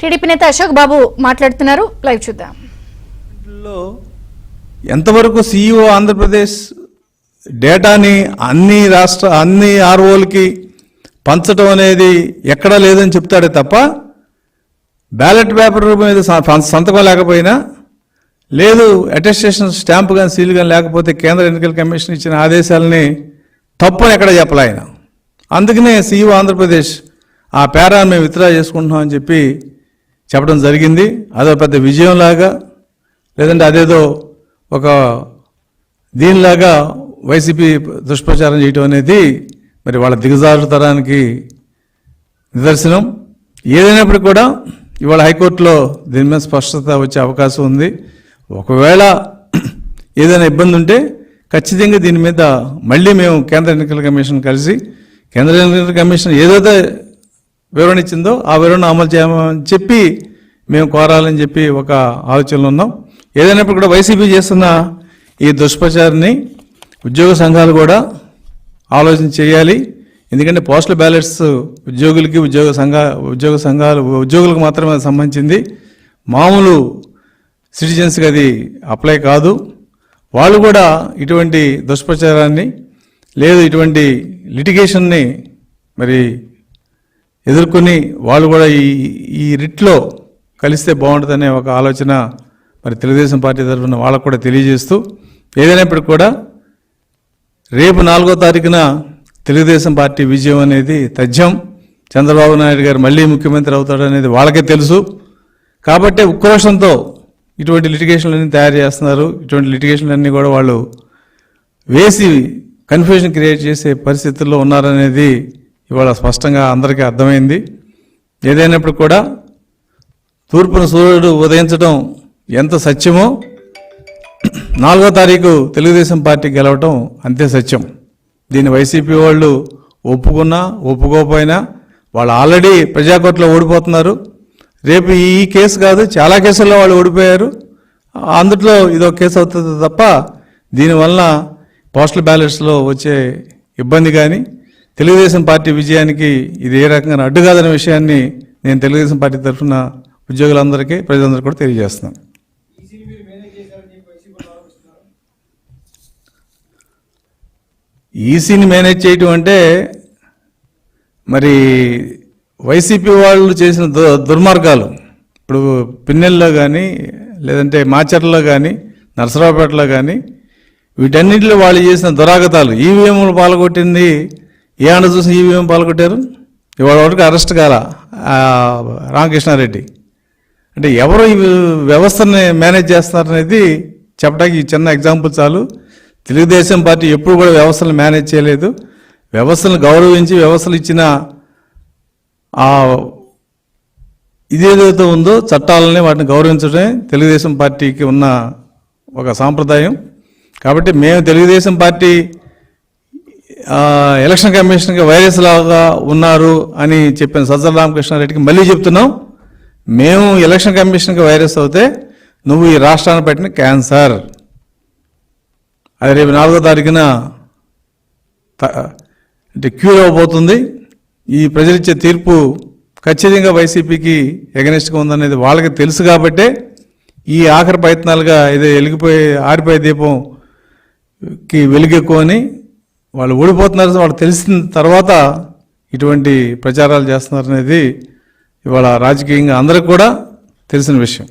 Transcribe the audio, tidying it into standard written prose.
TDP నేత అశోక్ బాబు మాట్లాడుతున్నారు, live చూద్దాం. ఎంతవరకు సీఈఓ ఆంధ్రప్రదేశ్ డేటాని అన్ని ఆర్ఓలకి పంచడం అనేది ఎక్కడా లేదని చెప్తాడే తప్ప బ్యాలెట్ పేపర్ మీద సంతకం లేకపోయినా లేదు, అటెస్టేషన్ స్టాంపు కానీ సీల్ కానీ లేకపోతే కేంద్ర ఎన్నికల కమిషన్ ఇచ్చిన ఆదేశాలని తప్పని ఎక్కడ చెప్పలే ఆయన. అందుకనే సీఈఓ ఆంధ్రప్రదేశ్ ఆ పేరాన్ని మేము విత్డ్రా చేసుకుంటున్నామని చెప్పి చెప్పడం జరిగింది. అదో పెద్ద విజయంలాగా, లేదంటే అదేదో ఒక దీనిలాగా వైసీపీ దుష్ప్రచారం చేయటం అనేది మరి వాళ్ళ దిగజారుతనానికి నిదర్శనం. ఏదైనప్పటికీ కూడా ఇవాళ హైకోర్టులో దీని మీద స్పష్టత వచ్చే అవకాశం ఉంది. ఒకవేళ ఏదైనా ఇబ్బంది ఉంటే ఖచ్చితంగా దీని మీద మళ్ళీ మేము కేంద్ర ఎన్నికల కమిషన్ కలిసి కేంద్ర ఎన్నికల కమిషన్ ఏదైతే వివరణ ఇచ్చిందో ఆ వివరణ అమలు చేయమని చెప్పి మేము కోరాలని చెప్పి ఒక ఆలోచనలో ఉన్నాం. ఏదైనప్పుడు కూడా వైసీపీ చేస్తున్న ఈ దుష్ప్రచారాన్ని ఉద్యోగ సంఘాలు కూడా ఆలోచన చేయాలి. ఎందుకంటే పోస్టల్ బ్యాలెట్స్ ఉద్యోగులకి ఉద్యోగులకు మాత్రమే సంబంధించింది, మామూలు సిటిజన్స్కి అది అప్లై కాదు. వాళ్ళు కూడా ఇటువంటి దుష్ప్రచారాన్ని లేదు ఇటువంటి లిటిగేషన్ని మరి ఎదుర్కొని వాళ్ళు కూడా ఈ రిట్లో కలిస్తే బాగుంటుందనే ఒక ఆలోచన మరి తెలుగుదేశం పార్టీ తరఫున వాళ్ళకు కూడా తెలియజేస్తూ, ఏదైనప్పటికీ కూడా రేపు 4వ తారీఖున తెలుగుదేశం పార్టీ విజయం అనేది తథ్యం. చంద్రబాబు నాయుడు గారు మళ్ళీ ముఖ్యమంత్రి అవుతాడనేది వాళ్ళకే తెలుసు. కాబట్టి ఉక్రోషంతో ఇటువంటి లిటిగేషన్లన్నీ తయారు చేస్తున్నారు. ఇటువంటి లిటిగేషన్లన్నీ కూడా వాళ్ళు వేసి కన్ఫ్యూజన్ క్రియేట్ చేసే పరిస్థితుల్లో ఉన్నారనేది ఇవాళ స్పష్టంగా అందరికీ అర్థమైంది. ఏదైనప్పుడు కూడా తూర్పున సూర్యుడు ఉదయించడం ఎంత సత్యమో 4వ తారీఖు తెలుగుదేశం పార్టీ గెలవటం అంతే సత్యం. దీన్ని వైసీపీ వాళ్ళు ఒప్పుకున్నా ఒప్పుకోకపోయినా వాళ్ళు ఆల్రెడీ ప్రజాకోర్టులో ఓడిపోతున్నారు. రేపు ఈ కేసు కాదు, చాలా కేసుల్లో వాళ్ళు ఓడిపోయారు. అందుట్లో ఇదో కేసు అవుతుంది తప్ప దీనివల్ల పోస్టల్ బ్యాలెట్స్లో వచ్చే ఇబ్బంది కానీ తెలుగుదేశం పార్టీ విజయానికి ఇది ఏ రకంగా అడ్డు కాదనే విషయాన్ని నేను తెలుగుదేశం పార్టీ తరఫున ఉద్యోగులందరికీ ప్రజలందరికీ కూడా తెలియజేస్తున్నాను. ఈసీని మేనేజ్ చేయటం అంటే మరి వైసీపీ వాళ్ళు చేసిన దుర్మార్గాలు ఇప్పుడు పిన్నెల్లో కానీ లేదంటే మాచర్లలో కానీ నరసరావుపేటలో కానీ వీటన్నిటిలో వాళ్ళు చేసిన దురాగతాలు, ఈవీఎంలు పాల్గొట్టింది ఏ అండ చూసిన ఈవీఎం పాల్గొట్టారు. ఇవాళ వరకు అరెస్ట్ కాల రామకృష్ణారెడ్డి. అంటే ఎవరు ఈ వ్యవస్థని మేనేజ్ చేస్తారనేది చెప్పడానికి చిన్న ఎగ్జాంపుల్ చాలు. తెలుగుదేశం పార్టీ ఎప్పుడు కూడా వ్యవస్థలను మేనేజ్ చేయలేదు. వ్యవస్థలను గౌరవించి వ్యవస్థలు ఇచ్చిన ఇదేదైతే ఉందో చట్టాలని వాటిని గౌరవించడమే తెలుగుదేశం పార్టీకి ఉన్న ఒక సాంప్రదాయం. కాబట్టి మేము తెలుగుదేశం పార్టీ ఎలక్షన్ కమిషన్కి వైరస్ లాగా ఉన్నారు అని చెప్పిన సజ్జల రామకృష్ణారెడ్డికి మళ్ళీ చెప్తున్నాం, మేము ఎలక్షన్ కమిషన్కి వైరస్ అవుతే నువ్వు ఈ రాష్ట్రాన్ని పెట్టిన క్యాన్సర్. అది రేపు 4వ తారీఖున అంటే క్యూర్ అవ్వబోతుంది. ఈ ప్రజలిచ్చే తీర్పు ఖచ్చితంగా వైసీపీకి ఎగనెస్ట్గా ఉందనేది వాళ్ళకి తెలుసు. కాబట్టే ఈ ఆఖరి ప్రయత్నాలుగా ఇదే ఆరిపోయే దీపంకి వెలుగెక్కువని వాళ్ళు ఓడిపోతున్నారు వాళ్ళు తెలిసిన తర్వాత ఇటువంటి ప్రచారాలు చేస్తున్నారనేది ఇవాళ రాజకీయంగా అందరికి కూడా తెలిసిన విషయం.